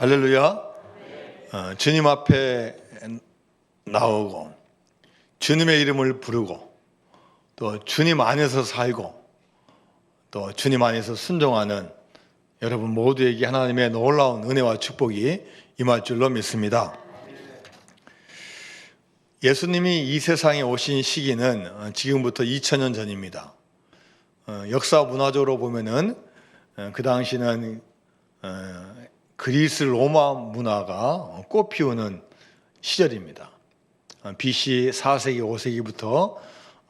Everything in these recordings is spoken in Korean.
할렐루야. 주님 앞에 나오고 주님의 이름을 부르고 또 주님 안에서 살고 또 주님 안에서 순종하는 여러분 모두에게 하나님의 놀라운 은혜와 축복이 임할 줄로 믿습니다. 예수님이 이 세상에 오신 시기는 지금부터 2000년 전입니다. 역사 문화적으로 보면은 그 당시는 그리스 로마 문화가 꽃피우는 시절입니다. BC 4세기 5세기부터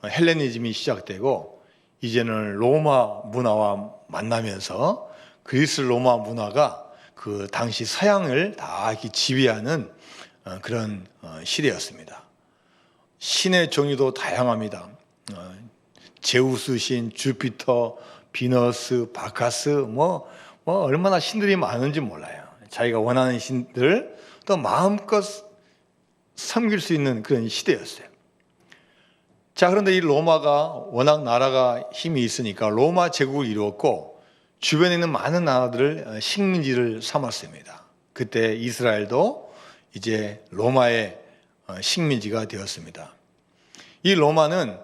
헬레니즘이 시작되고 이제는 로마 문화와 만나면서 그리스 로마 문화가 그 당시 서양을 다 지배하는 그런 시대였습니다. 신의 종류도 다양합니다. 제우스 신, 주피터, 비너스, 바카스 뭐 얼마나 신들이 많은지 몰라요. 자기가 원하는 신들 또 마음껏 섬길 수 있는 그런 시대였어요. 자, 그런데 이 로마가 워낙 나라가 힘이 있으니까 로마 제국을 이루었고 주변에 있는 많은 나라들을 식민지를 삼았습니다. 그때 이스라엘도 이제 로마의 식민지가 되었습니다. 이 로마는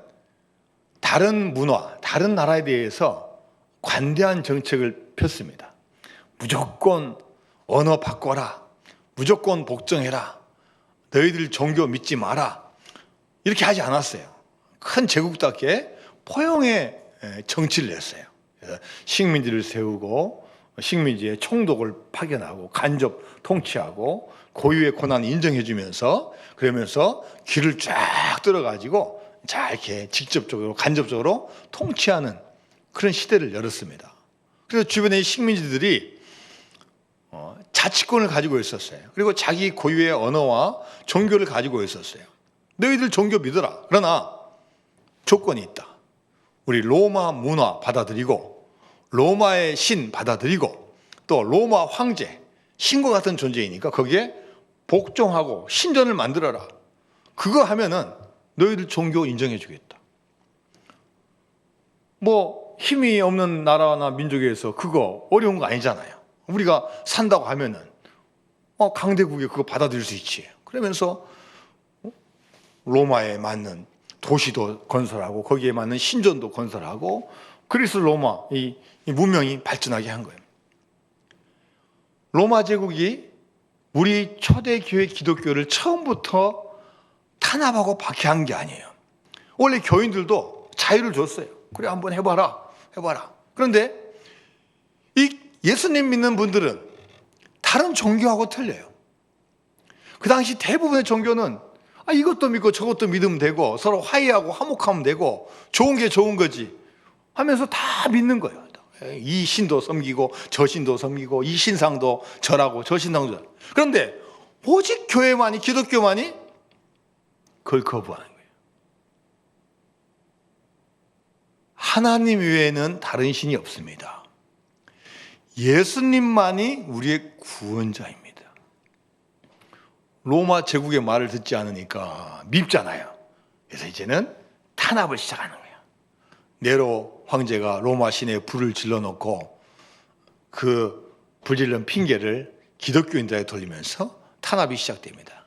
다른 문화, 다른 나라에 대해서 관대한 정책을 폈습니다. 무조건 언어 바꿔라. 무조건 복종해라. 너희들 종교 믿지 마라. 이렇게 하지 않았어요. 큰 제국답게 포용의 정치를 냈어요. 식민지를 세우고 식민지의 총독을 파견하고 간접 통치하고 고유의 권한을 인정해주면서 그러면서 길을 쫙 들어가지고 자 이렇게 직접적으로 간접적으로 통치하는 그런 시대를 열었습니다. 그래서 주변의 식민지들이 자치권을 가지고 있었어요. 그리고 자기 고유의 언어와 종교를 가지고 있었어요. 너희들 종교 믿어라. 그러나 조건이 있다. 우리 로마 문화 받아들이고 로마의 신 받아들이고 또 로마 황제, 신과 같은 존재이니까 거기에 복종하고 신전을 만들어라. 그거 하면은 너희들 종교 인정해 주겠다. 뭐 힘이 없는 나라나 민족에서 그거 어려운 거 아니잖아요. 우리가 산다고 하면은 강대국이 그거 받아들일 수 있지. 그러면서 로마에 맞는 도시도 건설하고 거기에 맞는 신전도 건설하고 그리스 로마 이 문명이 발전하게 한 거예요. 로마 제국이 우리 초대교회 기독교를 처음부터 탄압하고 박해한 게 아니에요. 원래 교인들도 자유를 줬어요. 그래 한번 해봐라. 그런데 이 예수님 믿는 분들은 다른 종교하고 틀려요. 그 당시 대부분의 종교는 이것도 믿고 저것도 믿으면 되고 서로 화해하고 화목하면 되고 좋은 게 좋은 거지 하면서 다 믿는 거예요. 이 신도 섬기고 저 신도 섬기고 이 신상도 절하고 저 신상도 절하고. 그런데 오직 교회만이 기독교만이 그걸 거부하는 거예요. 하나님 외에는 다른 신이 없습니다. 예수님만이 우리의 구원자입니다. 로마 제국의 말을 듣지 않으니까 밉잖아요. 그래서 이제는 탄압을 시작하는 거예요. 네로 황제가 로마 시내에 불을 질러놓고 그 불질른 핑계를 기독교인들에게 돌리면서 탄압이 시작됩니다.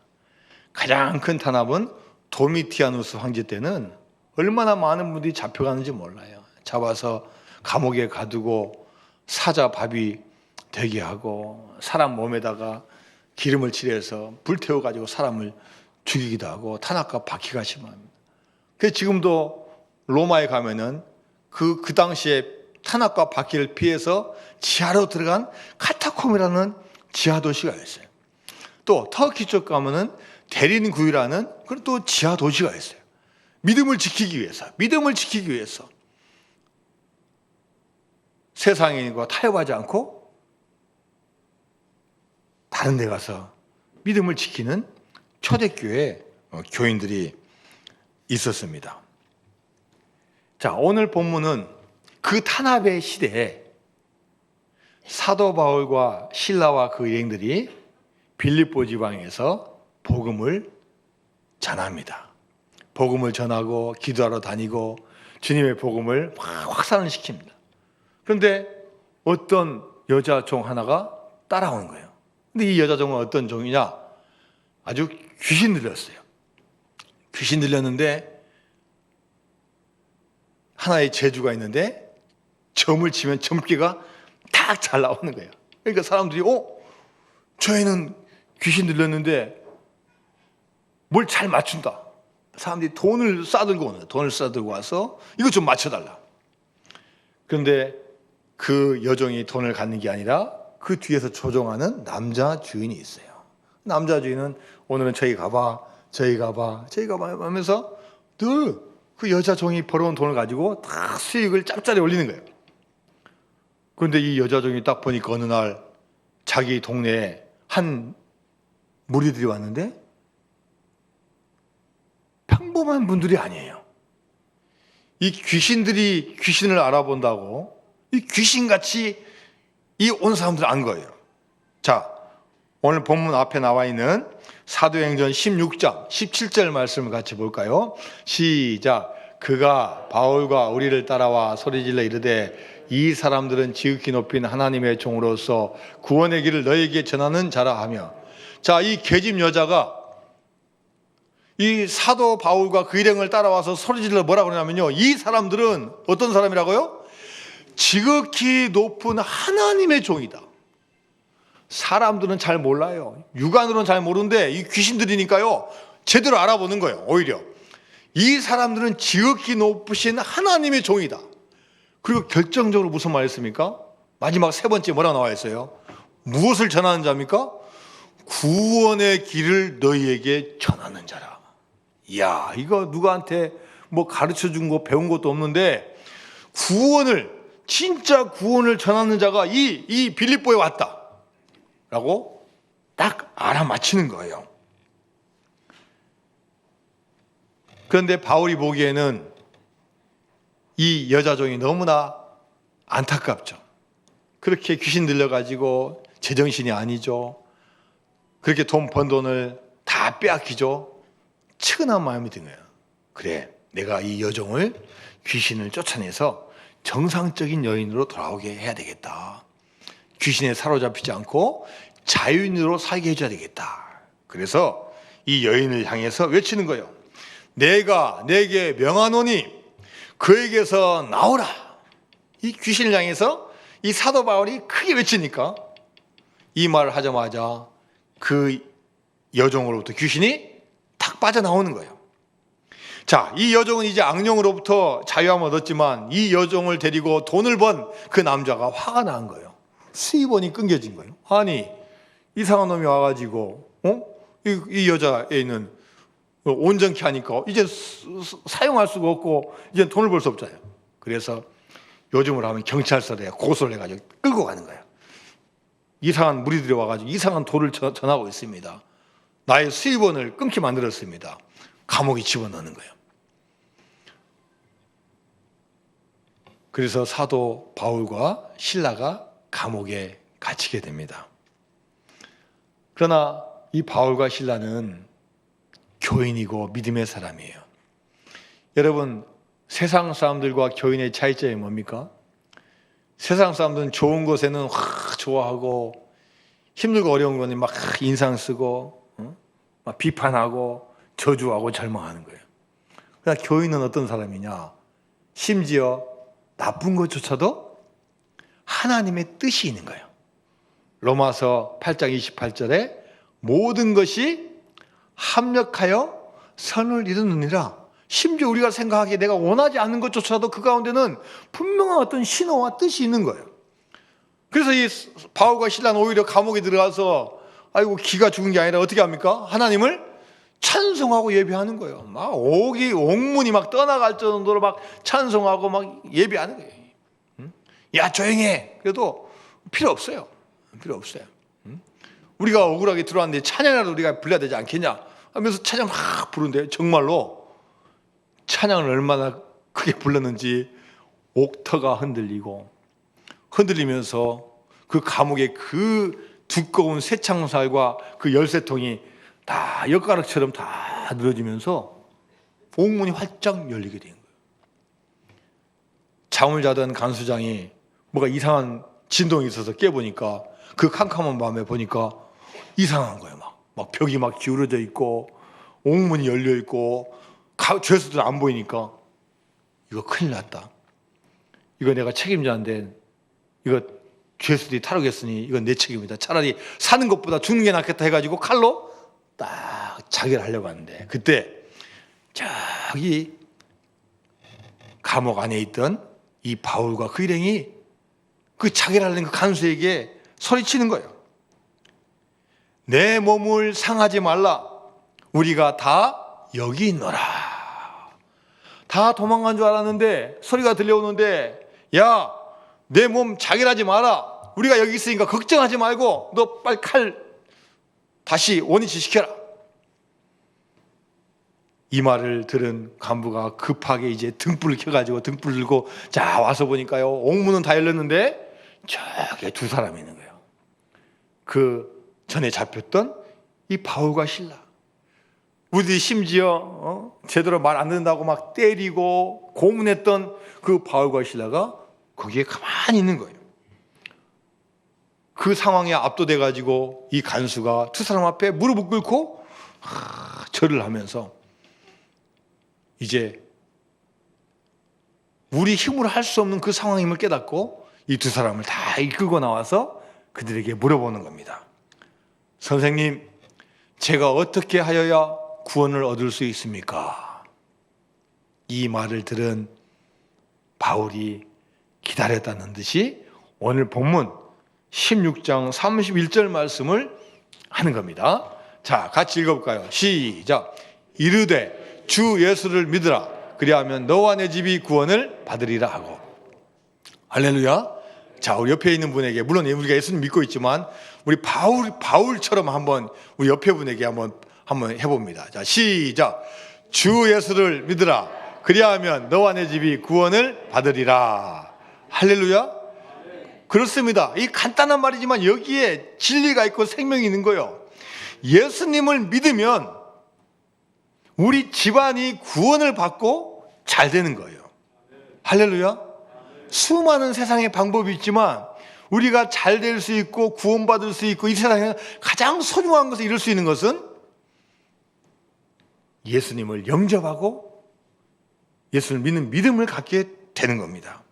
가장 큰 탄압은 도미티아누스 황제 때는 얼마나 많은 분들이 잡혀가는지 몰라요. 잡아서 감옥에 가두고 사자밥이 되게 하고 사람 몸에다가 기름을 칠해서 불태워가지고 사람을 죽이기도 하고 탄압과 박해가 심합니다. 그래서 지금도 로마에 가면은 그 당시에 탄압과 박해를 피해서 지하로 들어간 카타콤이라는 지하 도시가 있어요. 또 터키 쪽 가면은 데린구이라는 그런 또 지하 도시가 있어요. 믿음을 지키기 위해서 세상인과 타협하지 않고 다른 데 가서 믿음을 지키는 초대교회 교인들이 있었습니다. 자, 오늘 본문은 그 탄압의 시대에 사도 바울과 실라와 그 일행들이 빌립보 지방에서 복음을 전합니다. 복음을 전하고 기도하러 다니고 주님의 복음을 확산을 시킵니다. 그런데 어떤 여자 종 하나가 따라오는 거예요. 근데 이 여자 종은 어떤 종이냐? 아주 귀신 들렸어요. 귀신 들렸는데 하나의 재주가 있는데 점을 치면 점괘가 딱 잘 나오는 거예요. 그러니까 사람들이 저 애는 귀신 들렸는데 뭘 잘 맞춘다. 사람들이 돈을 싸들고 오는 거예요. 돈을 싸들고 와서 이거 좀 맞춰달라. 그런데 그 여종이 돈을 갖는 게 아니라 그 뒤에서 조종하는 남자 주인이 있어요. 남자 주인은 오늘은 저기 가봐, 저기 가봐, 저기 가봐 하면서 늘 그 여자 종이 벌어온 돈을 가지고 다 수익을 짭짤이 올리는 거예요. 그런데 이 여자 종이 딱 보니까 어느 날 자기 동네에 한 무리들이 왔는데 평범한 분들이 아니에요. 이 귀신들이 귀신을 알아본다고 이 귀신같이 이 온 사람들을 안 거예요. 자, 오늘 본문 앞에 나와 있는 사도행전 16장 17절 말씀을 같이 볼까요? 시작. 그가 바울과 우리를 따라와 소리질러 이르되 이 사람들은 지극히 높인 하나님의 종으로서 구원의 길을 너에게 전하는 자라 하며. 자, 이 계집 여자가 이 사도 바울과 그 일행을 따라와서 소리질러 뭐라 그러냐면요, 이 사람들은 어떤 사람이라고요? 지극히 높은 하나님의 종이다. 사람들은 잘 몰라요. 육안으로는 잘 모르는데 이 귀신들이니까요 제대로 알아보는 거예요. 오히려 이 사람들은 지극히 높으신 하나님의 종이다. 그리고 결정적으로 무슨 말 했습니까? 마지막 세 번째 뭐라고 나와 있어요? 무엇을 전하는 자입니까? 구원의 길을 너희에게 전하는 자라. 이야, 이거 누구한테 뭐 가르쳐 준 거 배운 것도 없는데 진짜 구원을 전하는 자가 이 빌립보에 왔다 라고 딱 알아맞히는 거예요. 그런데 바울이 보기에는 이 여자종이 너무나 안타깝죠. 그렇게 귀신 들려가지고 제정신이 아니죠. 그렇게 돈 번 돈을 다 빼앗기죠. 측은한 마음이 든 거예요. 그래, 내가 이 여종을 귀신을 쫓아내서 정상적인 여인으로 돌아오게 해야 되겠다. 귀신에 사로잡히지 않고 자유인으로 살게 해줘야 되겠다. 그래서 이 여인을 향해서 외치는 거예요. 내가 내게 명하노니 그에게서 나오라. 이 귀신을 향해서 이 사도 바울이 크게 외치니까 이 말을 하자마자 그 여종으로부터 귀신이 탁 빠져나오는 거예요. 자, 이 여종은 이제 악령으로부터 자유함을 얻었지만 이 여종을 데리고 돈을 번 그 남자가 화가 난 거예요. 수입원이 끊겨진 거예요. 아니, 이상한 놈이 와가지고 이 여자에 있는 온전케 하니까 이제 사용할 수가 없고 이제 돈을 벌 수 없잖아요. 그래서 요즘으로 하면 경찰서에 고소를 해가지고 끌고 가는 거예요. 이상한 무리들이 와가지고 이상한 도를 전하고 있습니다. 나의 수입원을 끊게 만들었습니다. 감옥에 집어넣는 거예요. 그래서 사도 바울과 실라가 감옥에 갇히게 됩니다. 그러나 이 바울과 실라는 교인이고 믿음의 사람이에요. 여러분, 세상 사람들과 교인의 차이점이 뭡니까? 세상 사람들은 좋은 것에는 좋아하고 힘들고 어려운 거는 막 인상 쓰고 막 비판하고 저주하고 절망하는 거예요. 그러나 교인은 어떤 사람이냐? 심지어 나쁜 것조차도 하나님의 뜻이 있는 거예요. 로마서 8장 28절에 모든 것이 합력하여 선을 이루느니라. 심지어 우리가 생각하기에 내가 원하지 않는 것조차도 그 가운데는 분명한 어떤 신호와 뜻이 있는 거예요. 그래서 이 바울과 실라는 오히려 감옥에 들어가서 아이고 기가 죽은 게 아니라 어떻게 합니까? 하나님을 찬송하고 예배하는 거예요. 막 옥문이 막 떠나갈 정도로 막 찬송하고 막 예배하는 거예요. 야, 조용해. 그래도 필요 없어요. 필요 없어요. 우리가 억울하게 들어왔는데 찬양이라도 우리가 불러야 되지 않겠냐 하면서 찬양 막 부르는데 정말로 찬양을 얼마나 크게 불렀는지 옥터가 흔들리면서 그 감옥의 그 두꺼운 쇠창살과 그 열쇠통이 다 엿가락처럼 다 늘어지면서 옥문이 활짝 열리게 된 거예요. 잠을 자던 간수장이 뭐가 이상한 진동이 있어서 깨보니까 그 캄캄한 밤에 보니까 이상한 거예요. 막 벽이 막 기울어져 있고 옥문이 열려 있고 죄수들 안 보이니까 이거 큰일 났다. 이거 내가 책임자인데 이거 죄수들이 탈옥했으니 이건 내 책임이다. 차라리 사는 것보다 죽는 게 낫겠다 해가지고 칼로 딱 자기를 하려고 하는데, 그때 저기 감옥 안에 있던 이 바울과 그 일행이 그 자기를 하려는 그 간수에게 소리치는 거예요. 내 몸을 상하지 말라. 우리가 다 여기 있노라. 다 도망간 줄 알았는데 소리가 들려오는데, 야, 내 몸 자결하지 마라. 우리가 여기 있으니까 걱정하지 말고 너 빨리 칼 다시 원위치 시켜라. 이 말을 들은 간부가 급하게 이제 등불을 켜가지고 등불 들고 자 와서 보니까요, 옥문은 다 열렸는데 저기 두 사람이 있는 거예요. 그 전에 잡혔던 이 바울과 실라. 우리들이 심지어 제대로 말 안 듣는다고 막 때리고 고문했던 그 바울과 실라가 거기에 가만히 있는 거예요. 그 상황에 압도돼 가지고 이 간수가 두 사람 앞에 무릎을 꿇고 절을 하면서 이제 우리 힘으로 할 수 없는 그 상황임을 깨닫고 이 두 사람을 다 이끌고 나와서 그들에게 물어보는 겁니다. 선생님, 제가 어떻게 하여야 구원을 얻을 수 있습니까? 이 말을 들은 바울이 기다렸다는 듯이 오늘 본문 16장 31절 말씀을 하는 겁니다. 자, 같이 읽어볼까요? 시작. 이르되 주 예수를 믿으라. 그리하면 너와 내 집이 구원을 받으리라 하고. 할렐루야. 자, 우리 옆에 있는 분에게, 물론 우리가 예수님 믿고 있지만 우리 바울처럼 한번 우리 옆에 분에게 한번 해봅니다. 자, 시작. 주 예수를 믿으라. 그리하면 너와 내 집이 구원을 받으리라. 할렐루야. 그렇습니다. 이 간단한 말이지만 여기에 진리가 있고 생명이 있는 거예요. 예수님을 믿으면 우리 집안이 구원을 받고 잘 되는 거예요. 할렐루야. 수많은 세상의 방법이 있지만 우리가 잘 될 수 있고 구원받을 수 있고 이 세상에 가장 소중한 것을 이룰 수 있는 것은 예수님을 영접하고 예수를 믿는 믿음을 갖게 되는 겁니다.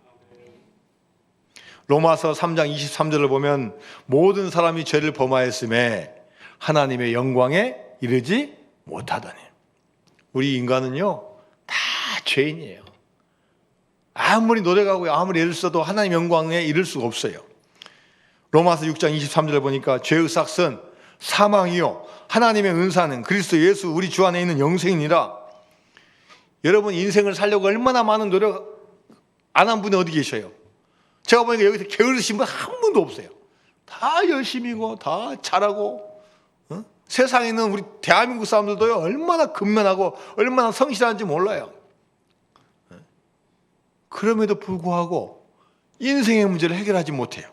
로마서 3장 23절을 보면 모든 사람이 죄를 범하였음에 하나님의 영광에 이르지 못하더니. 우리 인간은요 다 죄인이에요. 아무리 노력하고 아무리 애를 써도 하나님 영광에 이를 수가 없어요. 로마서 6장 23절을 보니까 죄의 삭은 사망이요 하나님의 은사는 그리스도 예수 우리 주 안에 있는 영생이니라. 여러분 인생을 살려고 얼마나 많은 노력 안 한 분이 어디 계셔요? 제가 보니까 여기서 게으르신 분 한 분도 없어요. 다 열심히고 다 잘하고. 세상에 있는 우리 대한민국 사람들도요 얼마나 근면하고 얼마나 성실한지 몰라요. 그럼에도 불구하고 인생의 문제를 해결하지 못해요.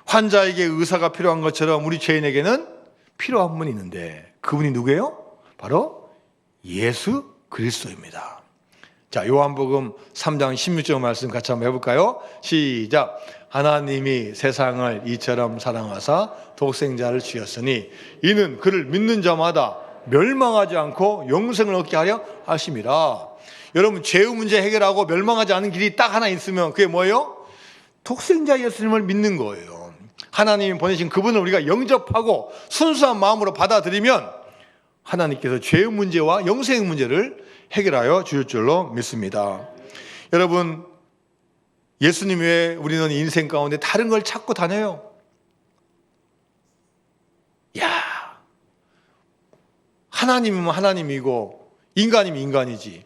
환자에게 의사가 필요한 것처럼 우리 죄인에게는 필요한 분이 있는데 그분이 누구예요? 바로 예수 그리스도입니다. 자, 요한복음 3장 16절 말씀 같이 한번 해볼까요? 시작. 하나님이 세상을 이처럼 사랑하사 독생자를 주셨으니 이는 그를 믿는 자마다 멸망하지 않고 영생을 얻게 하려 하심이라. 여러분 죄의 문제 해결하고 멸망하지 않은 길이 딱 하나 있으면 그게 뭐예요? 독생자 예수님을 믿는 거예요. 하나님이 보내신 그분을 우리가 영접하고 순수한 마음으로 받아들이면 하나님께서 죄의 문제와 영생의 문제를 해결하여 주실 줄로 믿습니다. 여러분 예수님 외에 우리는 인생 가운데 다른 걸 찾고 다녀요. 야, 하나님이면 하나님이고 인간이면 인간이지.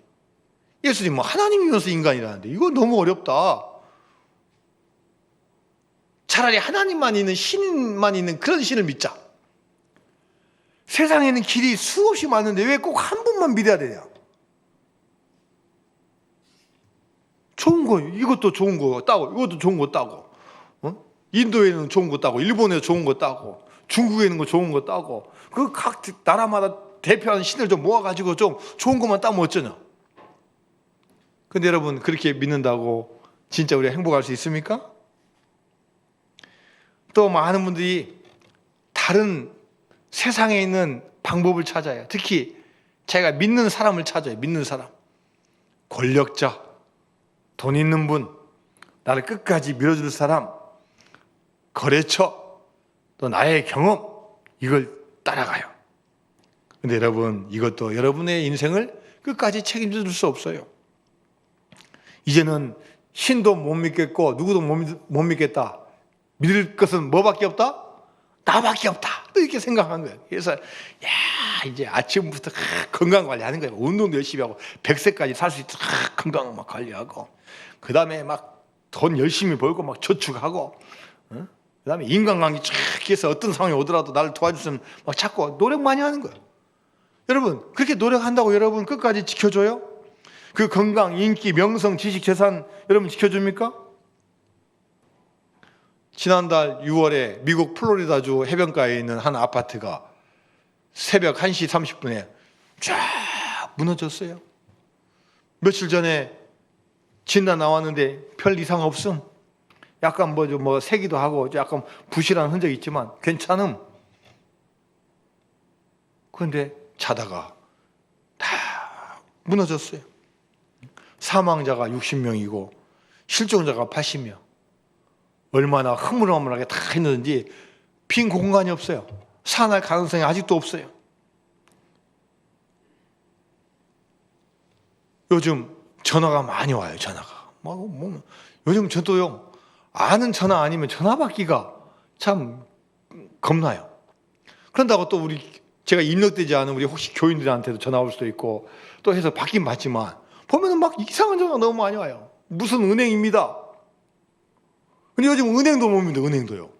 예수님은 하나님이면서 인간이라는데 이거 너무 어렵다. 차라리 하나님만 있는 신만 있는 그런 신을 믿자. 세상에는 길이 수없이 많은데 왜 꼭 한 분만 믿어야 되냐? 좋은 거 이것도 좋은 거 따고 이것도 좋은 거 따고 인도에는 좋은 거 따고 일본에 좋은 거 따고 중국에 있는 거 좋은 거 따고 그 각 나라마다 대표하는 신을 좀 모아가지고 좀 좋은 것만 따면 어쩌냐? 근데 여러분 그렇게 믿는다고 진짜 우리가 행복할 수 있습니까? 또 많은 분들이 다른 세상에 있는 방법을 찾아요. 특히 자기가 믿는 사람을 찾아요. 믿는 사람. 권력자, 돈 있는 분, 나를 끝까지 밀어줄 사람, 거래처, 또 나의 경험, 이걸 따라가요. 근데 여러분, 이것도 여러분의 인생을 끝까지 책임져 줄 수 없어요. 이제는 신도 못 믿겠고 누구도 못 믿겠다. 믿을 것은 뭐밖에 없다? 나밖에 없다. 또 이렇게 생각한 거예요. 그래서 이제 아침부터 건강 관리하는 거예요. 운동도 열심히 하고 100세까지 살 수 있도록 건강 막 관리하고, 그 다음에 막 돈 열심히 벌고 막 저축하고, 그 다음에 인간관계 쫙 해서 어떤 상황이 오더라도 나를 도와주면 막 찾고 노력 많이 하는 거예요. 여러분, 그렇게 노력한다고 여러분 끝까지 지켜줘요? 그 건강, 인기, 명성, 지식, 재산 여러분 지켜줍니까? 지난달 6월에 미국 플로리다주 해변가에 있는 한 아파트가 새벽 1시 30분에 쫙 무너졌어요. 며칠 전에 진단 나왔는데 별 이상 없음. 약간 뭐 새기도 하고 약간 부실한 흔적이 있지만 괜찮음. 그런데 자다가 다 무너졌어요. 사망자가 60명이고 실종자가 80명. 얼마나 흐물흐물하게 다 했는지 빈 공간이 없어요. 살아날 가능성이 아직도 없어요. 요즘 전화가 많이 와요. 전화가. 요즘 저도요, 아는 전화 아니면 전화 받기가 참 겁나요. 그런다고 또 제가 입력되지 않은 우리 혹시 교인들한테도 전화 올 수도 있고 또 해서 받긴 받지만 보면은 막 이상한 전화가 너무 많이 와요. 무슨 은행입니다. 근데 요즘 은행도 못 믿어요. 은행도요.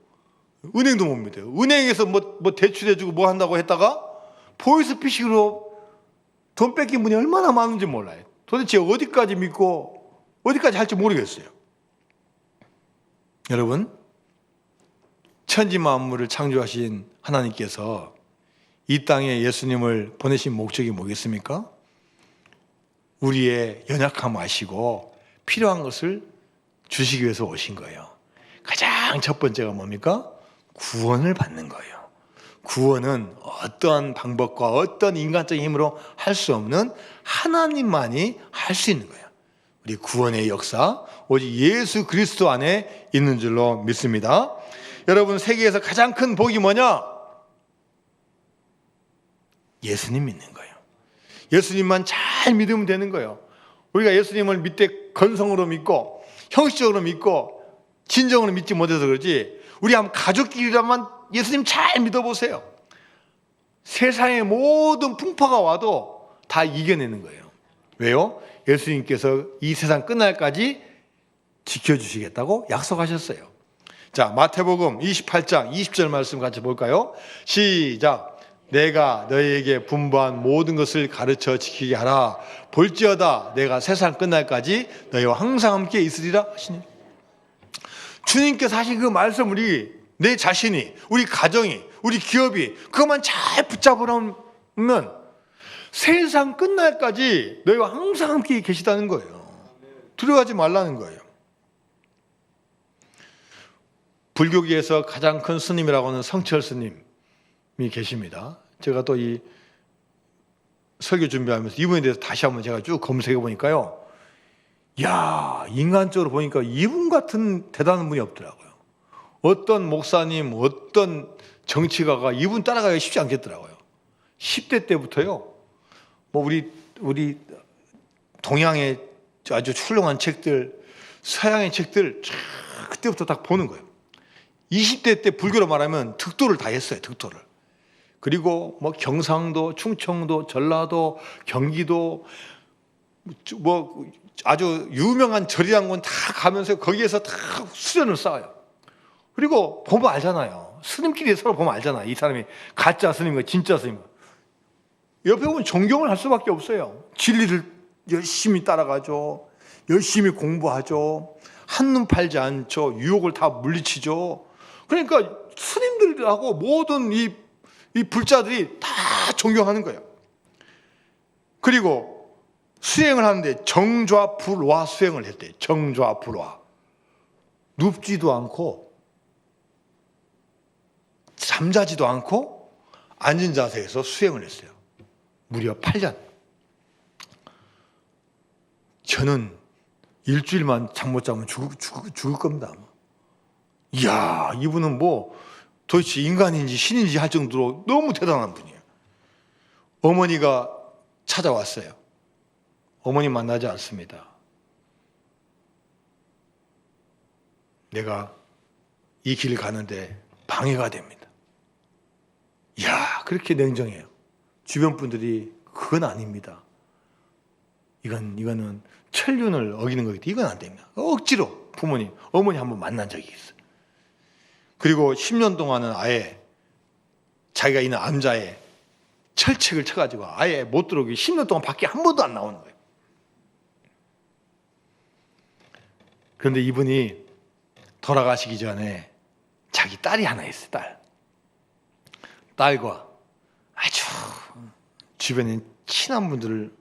은행도 못 믿어요. 은행에서 뭐 대출해주고 뭐 한다고 했다가 보이스피싱으로 돈 뺏긴 분이 얼마나 많은지 몰라요. 도대체 어디까지 믿고 어디까지 할지 모르겠어요. 여러분, 천지 만물을 창조하신 하나님께서 이 땅에 예수님을 보내신 목적이 뭐겠습니까? 우리의 연약함 아시고 필요한 것을 주시기 위해서 오신 거예요. 가장 첫 번째가 뭡니까? 구원을 받는 거예요. 구원은 어떠한 방법과 어떤 인간적인 힘으로 할 수 없는 하나님만이 할 수 있는 거예요. 우리 구원의 역사 오직 예수 그리스도 안에 있는 줄로 믿습니다. 여러분, 세계에서 가장 큰 복이 뭐냐? 예수님 믿는 거예요. 예수님만 잘 믿으면 되는 거예요. 우리가 예수님을 밑에 건성으로 믿고 형식적으로 믿고 진정으로 믿지 못해서 그러지, 우리 한번 가족끼리라만 예수님 잘 믿어보세요. 세상의 모든 풍파가 와도 다 이겨내는 거예요. 왜요? 예수님께서 이 세상 끝날까지 지켜주시겠다고 약속하셨어요. 자, 마태복음 28장 20절 말씀 같이 볼까요? 시작. 내가 너희에게 분부한 모든 것을 가르쳐 지키게 하라. 볼지어다 내가 세상 끝날까지 너희와 항상 함께 있으리라 하시니. 주님께서 하신 그 말씀, 내 자신이, 우리 가정이, 우리 기업이 그것만 잘 붙잡으면 세상 끝날까지 너희와 항상 함께 계시다는 거예요. 두려워하지 말라는 거예요. 불교계에서 가장 큰 스님이라고 하는 성철 스님이 계십니다. 제가 또 이 설교 준비하면서 이분에 대해서 다시 한번 제가 쭉 검색해 보니까요, 야, 인간적으로 보니까 이분 같은 대단한 분이 없더라고요. 어떤 목사님, 어떤 정치가가 이분 따라가기가 쉽지 않겠더라고요. 10대 때부터요, 뭐 우리 동양의 아주 훌륭한 책들, 서양의 책들 그때부터 딱 보는 거예요. 20대 때 불교로 말하면 득도를 다 했어요. 득도를. 그리고 뭐 경상도, 충청도, 전라도, 경기도 뭐 아주 유명한 절이란 건 다 가면서 거기에서 다 수련을 쌓아요. 그리고 보면 알잖아요. 스님끼리 서로 보면 알잖아요. 이 사람이 가짜 스님과 진짜 스님. 옆에 보면 존경을 할 수밖에 없어요. 진리를 열심히 따라가죠. 열심히 공부하죠. 한눈 팔지 않죠. 유혹을 다 물리치죠. 그러니까 스님들하고 모든 이 불자들이 다 존경하는 거예요. 그리고 수행을 하는데 정좌불화 수행을 했대요. 정좌불화. 눕지도 않고 잠자지도 않고 앉은 자세에서 수행을 했어요. 무려 8년. 저는 일주일만 잠 못 자면 죽을 겁니다. 아마. 이야, 이분은 뭐 도대체 인간인지 신인지 할 정도로 너무 대단한 분이에요. 어머니가 찾아왔어요. 어머니 만나지 않습니다. 내가 이 길을 가는데 방해가 됩니다. 이야, 그렇게 냉정해요. 주변 분들이 그건 아닙니다. 이거는 천륜을 어기는 거기 때문에 이건 안 됩니다. 억지로 부모님, 어머니 한번 만난 적이 있어요. 그리고 10년 동안은 아예 자기가 있는 암자에 철책을 쳐가지고 아예 못 들어오게 10년 동안 밖에 한 번도 안 나오는 거예요. 그런데 이분이 돌아가시기 전에 자기 딸이 하나 있어요. 딸과 아주 주변에 친한 분들을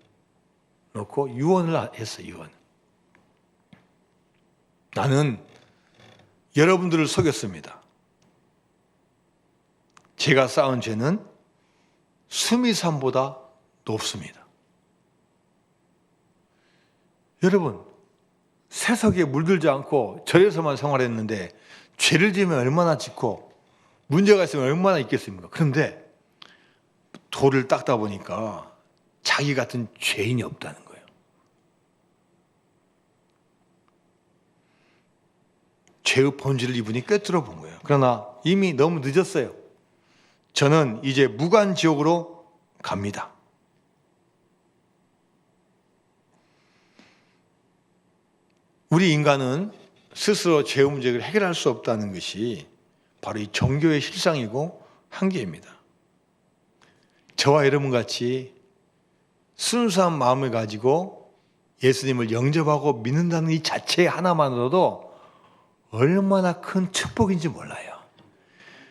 놓고 유언을 했어요. 유언. 나는 여러분들을 속였습니다. 제가 쌓은 죄는 수미산보다 높습니다. 여러분, 세석에 물들지 않고 절에서만 생활했는데 죄를 지으면 얼마나 짓고 문제가 있으면 얼마나 있겠습니까? 그런데 돌을 닦다 보니까 자기 같은 죄인이 없다는 거예요. 죄의 본질을 이분이 꿰뚫어 본 거예요. 그러나 이미 너무 늦었어요. 저는 이제 무간지옥으로 갑니다. 우리 인간은 스스로 죄의 문제를 해결할 수 없다는 것이 바로 이 종교의 실상이고 한계입니다. 저와 여러분같이 순수한 마음을 가지고 예수님을 영접하고 믿는다는 이 자체 하나만으로도 얼마나 큰 축복인지 몰라요.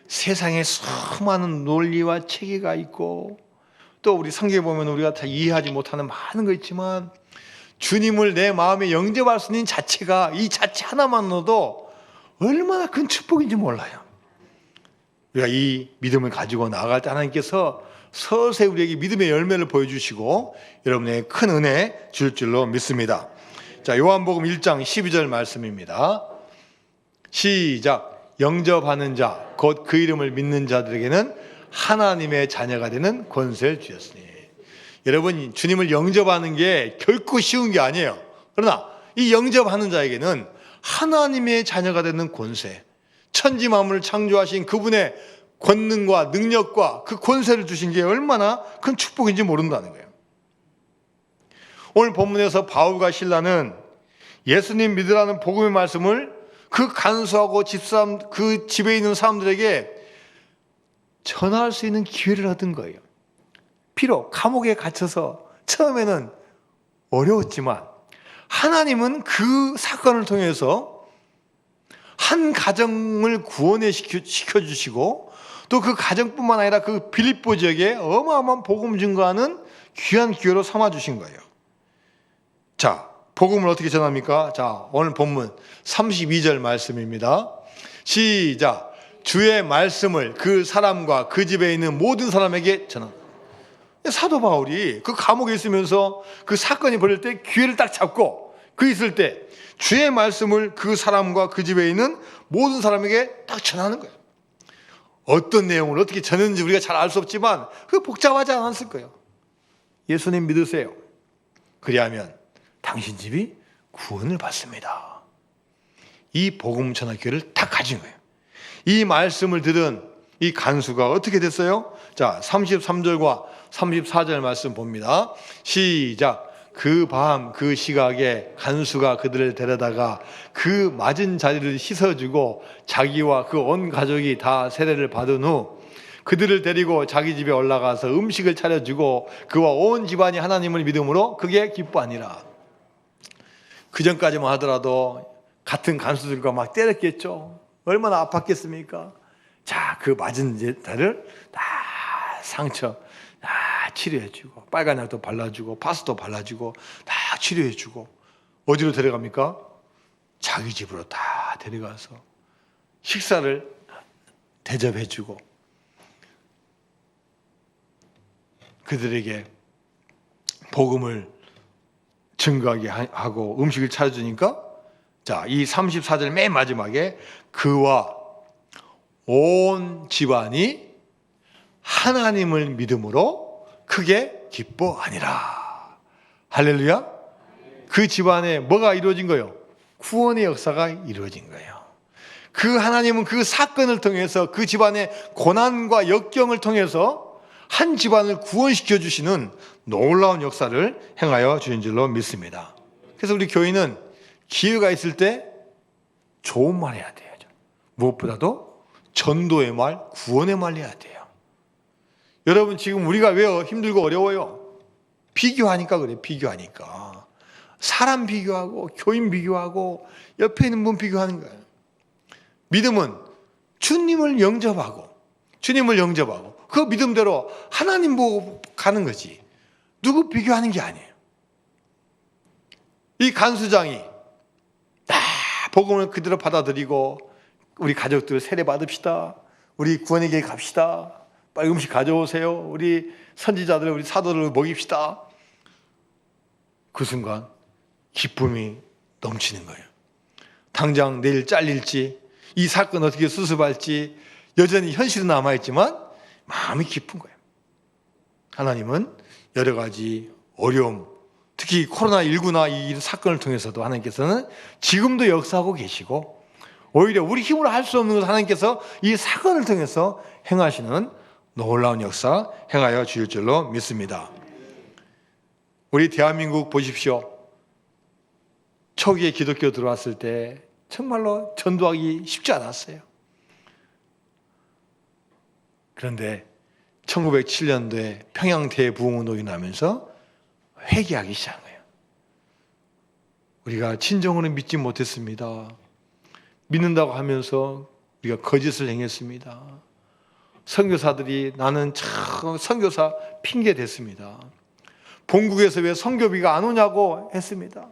세상에 수많은 논리와 체계가 있고 또 우리 성경에 보면 우리가 다 이해하지 못하는 많은 거 있지만 주님을 내 마음에 영접할 수 있는 자체가 이 자체 하나만으로도 얼마나 큰 축복인지 몰라요. 우리가 이 믿음을 가지고 나아갈 때 하나님께서 서서히 우리에게 믿음의 열매를 보여주시고 여러분에게 큰 은혜 줄 줄로 믿습니다. 자, 요한복음 1장 12절 말씀입니다. 시작. 영접하는 자, 곧 그 이름을 믿는 자들에게는 하나님의 자녀가 되는 권세를 주셨으니. 여러분, 주님을 영접하는 게 결코 쉬운 게 아니에요. 그러나 이 영접하는 자에게는 하나님의 자녀가 되는 권세, 천지 만물을 창조하신 그분의 권능과 능력과 그 권세를 주신 게 얼마나 큰 축복인지 모른다는 거예요. 오늘 본문에서 바울과 실라는 예수님 믿으라는 복음의 말씀을 그 간수하고 집사람, 그 집에 있는 사람들에게 전할 수 있는 기회를 얻은 거예요. 비록 감옥에 gat혀서 처음에는 어려웠지만 하나님은 그 사건을 통해서 한 가정을 구원해 시켜주시고 또 그 가정뿐만 아니라 그 빌립보 지역에 어마어마한 복음 증거하는 귀한 기회로 삼아주신 거예요. 자, 복음을 어떻게 전합니까? 자, 오늘 본문 32절 말씀입니다. 시작. 주의 말씀을 그 사람과 그 집에 있는 모든 사람에게 전합니다. 사도 바울이 그 감옥에 있으면서 그 사건이 벌어질 때 기회를 딱 잡고 그 있을 때 주의 말씀을 그 사람과 그 집에 있는 모든 사람에게 딱 전하는 거예요. 어떤 내용을 어떻게 전했는지 우리가 잘 알 수 없지만 그 복잡하지 않았을 거예요. 예수님 믿으세요. 그리하면 당신 집이 구원을 받습니다. 이 복음 전할 기회를 딱 가진 거예요. 이 말씀을 들은 이 간수가 어떻게 됐어요? 자, 33절과 34절 말씀 봅니다. 시작. 그 밤 그 시각에 간수가 그들을 데려다가 그 맞은 자리를 씻어주고 자기와 그 온 가족이 다 세례를 받은 후 그들을 데리고 자기 집에 올라가서 음식을 차려주고 그와 온 집안이 하나님을 믿음으로 그게 기뻐하니라. 그 전까지만 하더라도 같은 간수들과 막 때렸겠죠. 얼마나 아팠겠습니까? 자, 그 맞은 자를 다 상처 다 치료해주고 빨간 약도 발라주고 파스도 발라주고 다 치료해주고 어디로 데려갑니까? 자기 집으로 다 데려가서 식사를 대접해주고 그들에게 복음을 증거하게 하고 음식을 차려주니까, 자, 이 34절 맨 마지막에 그와 온 집안이 하나님을 믿음으로 크게 기뻐하니라. 할렐루야. 그 집안에 뭐가 이루어진 거예요? 구원의 역사가 이루어진 거예요. 그 하나님은 그 사건을 통해서 그 집안의 고난과 역경을 통해서 한 집안을 구원시켜 주시는 놀라운 역사를 행하여 주신 줄로 믿습니다. 그래서 우리 교인은 기회가 있을 때 좋은 말 해야 돼요. 무엇보다도 전도의 말, 구원의 말 해야 돼요. 여러분, 지금 우리가 왜 힘들고 어려워요? 비교하니까 그래. 비교하니까 사람 비교하고 교인 비교하고 옆에 있는 분 비교하는 거예요. 믿음은 주님을 영접하고 그 믿음대로 하나님 보고 가는 거지, 누구 비교하는 게 아니에요. 이 간수장이 복음을 그대로 받아들이고 우리 가족들 세례 받읍시다, 우리 구원의 길 갑시다, 빨리 음식 가져오세요, 우리 선지자들 우리 사도를 먹입시다. 그 순간 기쁨이 넘치는 거예요. 당장 내일 잘릴지, 이 사건 어떻게 수습할지 여전히 현실은 남아있지만 마음이 기쁜 거예요. 하나님은 여러 가지 어려움, 특히 코로나19나 이 사건을 통해서도 하나님께서는 지금도 역사하고 계시고, 오히려 우리 힘으로 할 수 없는 것을 하나님께서 이 사건을 통해서 행하시는 놀라운 역사 행하여 주실 줄로 믿습니다. 우리 대한민국 보십시오. 초기에 기독교 들어왔을 때 정말로 전도하기 쉽지 않았어요. 그런데 1907년도에 평양 대부흥운동이 나면서 회개하기 시작한 거예요. 우리가 진정으로 믿지 못했습니다. 믿는다고 하면서 우리가 거짓을 행했습니다. 선교사들이 나는 참 선교사 핑계 댔습니다. 본국에서 왜 선교비가 안 오냐고 했습니다.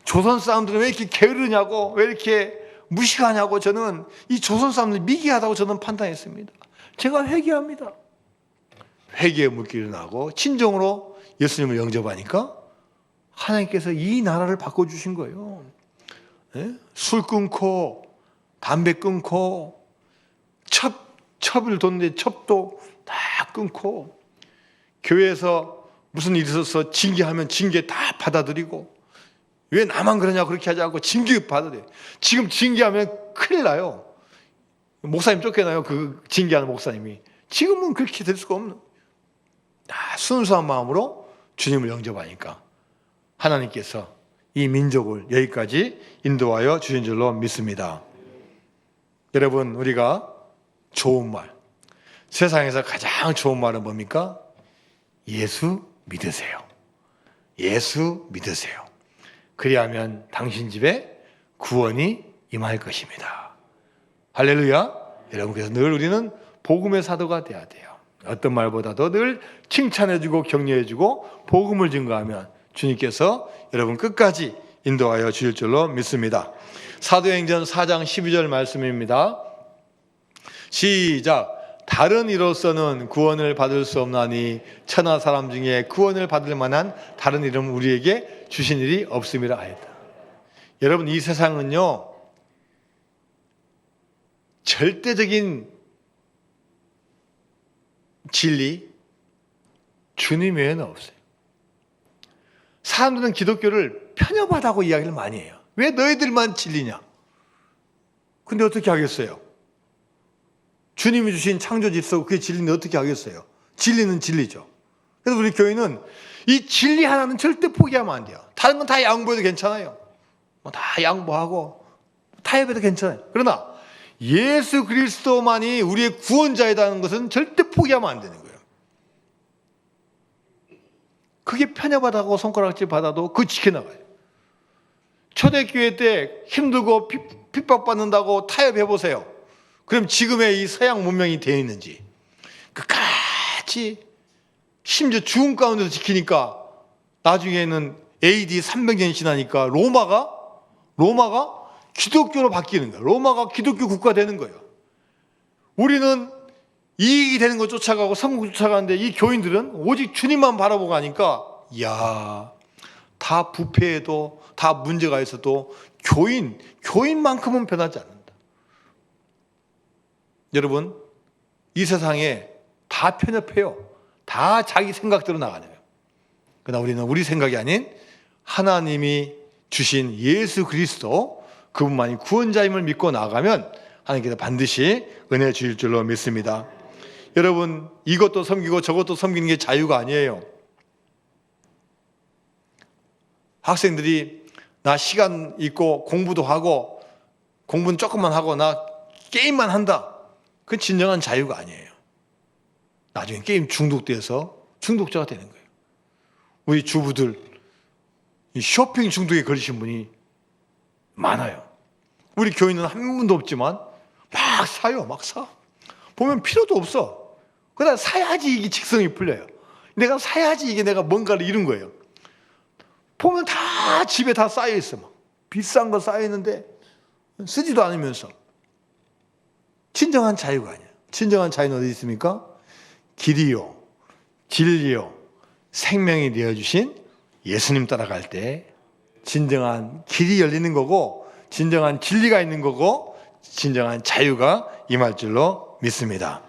조선 사람들은 왜 이렇게 게으르냐고, 왜 이렇게 무식하냐고, 저는 이 조선 사람들이 미개하다고 저는 판단했습니다. 제가 회개합니다. 회개의 물길을 나고 진정으로 예수님을 영접하니까 하나님께서 이 나라를 바꿔주신 거예요. 술 끊고 담배 끊고 첩을 뒀는데 첩도 다 끊고, 교회에서 무슨 일이 있어서 징계하면 징계 다 받아들이고, 왜 나만 그러냐 그렇게 하지 않고 징계 받아들여요. 지금 징계하면 큰일 나요. 목사님 쫓겨나요. 그 징계하는 목사님이. 지금은 그렇게 될 수가 없는, 순수한 마음으로 주님을 영접하니까 하나님께서 이 민족을 여기까지 인도하여 주신 줄로 믿습니다. 여러분, 우리가 좋은 말, 세상에서 가장 좋은 말은 뭡니까? 예수 믿으세요. 예수 믿으세요. 그리하면 당신 집에 구원이 임할 것입니다. 할렐루야. 여러분, 그래서 늘 우리는 복음의 사도가 돼야 돼요. 어떤 말보다도 늘 칭찬해주고 격려해주고 복음을 증거하면 주님께서 여러분 끝까지 인도하여 주실 줄로 믿습니다. 사도행전 4장 12절 말씀입니다. 시작. 다른 이로서는 구원을 받을 수 없나니 천하 사람 중에 구원을 받을 만한 다른 이름은 우리에게 주신 일이 없음이라 하였다. 여러분, 이 세상은요, 절대적인 진리, 주님 외에는 없어요. 사람들은 기독교를 편협하다고 이야기를 많이 해요. 왜 너희들만 진리냐? 근데 어떻게 하겠어요? 주님이 주신 창조 질서, 그게 진리인데 어떻게 하겠어요? 진리는 진리죠. 그래서 우리 교회는 이 진리 하나는 절대 포기하면 안 돼요. 다른 건 다 양보해도 괜찮아요. 다 양보하고 타협해도 괜찮아요. 그러나 예수 그리스도만이 우리의 구원자이다는 것은 절대 포기하면 안 되는 거예요. 그게 편협하다고 손가락질 받아도 그거 지켜나가요. 초대교회 때 힘들고 핍박받는다고 타협해보세요. 그럼 지금의 이 서양 문명이 되어 있는지, 끝까지 심지어 죽음 가운데서 지키니까 나중에는 AD 300년이 지나니까 로마가 기독교로 바뀌는 거예요. 로마가 기독교 국가 되는 거예요. 우리는 이익이 되는 거 쫓아가고 성공 쫓아가는데 이 교인들은 오직 주님만 바라보고 가니까 이야, 다 부패해도 다 문제가 있어도 교인만큼은 변하지 않는다. 여러분, 이 세상에 다 편협해요. 다 자기 생각대로 나가는 거예요. 그러나 우리는 우리 생각이 아닌 하나님이 주신 예수 그리스도, 그분만이 구원자임을 믿고 나아가면 하나님께서 반드시 은혜 주실 줄로 믿습니다. 여러분, 이것도 섬기고 저것도 섬기는 게 자유가 아니에요. 학생들이 나 시간 있고 공부도 하고, 공부는 조금만 하고 나 게임만 한다, 그건 진정한 자유가 아니에요. 나중에 게임 중독돼서 중독자가 되는 거예요. 우리 주부들 쇼핑 중독에 걸리신 분이 많아요. 우리 교인은 한 분도 없지만 막 사요. 막 사. 보면 필요도 없어. 그러다 사야지 이게 직성이 풀려요. 내가 사야지 이게 내가 뭔가를 이룬 거예요. 보면 다 집에 다 쌓여 있어. 막 비싼 거 쌓여 있는데 쓰지도 않으면서. 진정한 자유가 아니야. 진정한 자유는 어디 있습니까? 길이요, 진리요, 생명이 되어주신 예수님 따라갈 때 진정한 길이 열리는 거고, 진정한 진리가 있는 거고, 진정한 자유가 임할 줄로 믿습니다.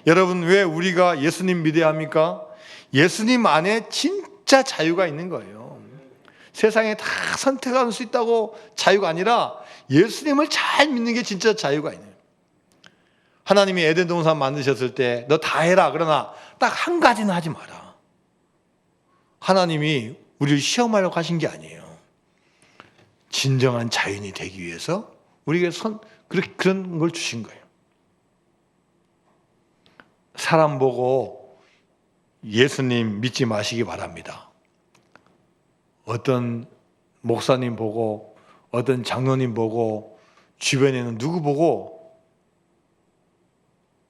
여러분, 왜 우리가 예수님 믿어야 합니까? 예수님 안에 진짜 자유가 있는 거예요. 세상에 다 선택할 수 있다고 자유가 아니라 예수님을 잘 믿는 게 진짜 자유가 있는 거예요. 하나님이 에덴 동산 만드셨을 때 너 다 해라, 그러나 딱 한 가지는 하지 마라. 하나님이 우리를 시험하려고 하신 게 아니에요. 진정한 자연이 되기 위해서 우리에게 그런 걸 주신 거예요. 사람 보고 예수님 믿지 마시기 바랍니다. 어떤 목사님 보고, 어떤 장로님 보고, 주변에는 누구 보고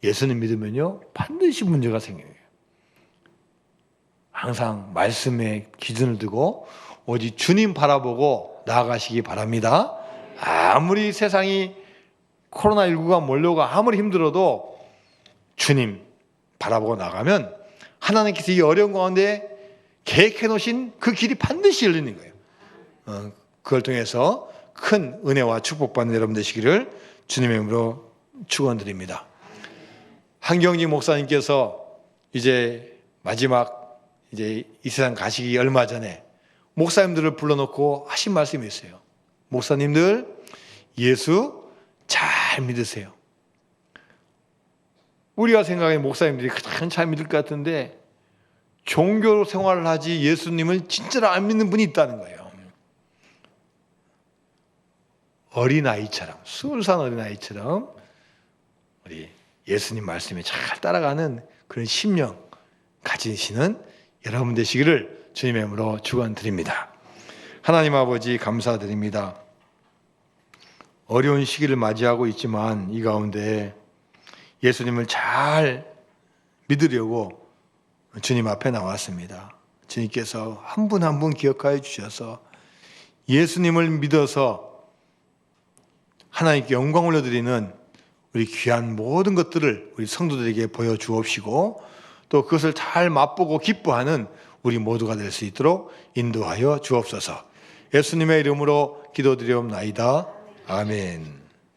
예수님 믿으면요, 반드시 문제가 생겨요. 항상 말씀에 기준을 두고 오직 주님 바라보고 나아가시기 바랍니다. 아무리 세상이 코로나19가 몰려오고 아무리 힘들어도 주님 바라보고 나가면 하나님께서 이 어려운 가운데 계획해 놓으신 그 길이 반드시 열리는 거예요. 그걸 통해서 큰 은혜와 축복받는 여러분 되시기를 주님의 이름으로 축원드립니다. 한경직 목사님께서 이제 마지막 이 세상 가시기 얼마 전에 목사님들을 불러놓고 하신 말씀이 있어요. 목사님들, 예수 잘 믿으세요. 우리가 생각하는 목사님들이 가장 잘 믿을 것 같은데 종교 생활을 하지 예수님을 진짜로 안 믿는 분이 있다는 거예요. 어린아이처럼, 20살 어린아이처럼 우리 예수님 말씀에 잘 따라가는 그런 심령 가지시는 여러분 되시기를 주님의 이름으로 축원드립니다. 하나님 아버지 감사드립니다. 어려운 시기를 맞이하고 있지만 이 가운데 예수님을 잘 믿으려고 주님 앞에 나왔습니다. 주님께서 한 분 한 분 기억하여 주셔서 예수님을 믿어서 하나님께 영광 올려드리는 우리 귀한 모든 것들을 우리 성도들에게 보여주옵시고 또 그것을 잘 맛보고 기뻐하는 우리 모두가 될 수 있도록 인도하여 주옵소서. 예수님의 이름으로 기도드리옵나이다. 아멘.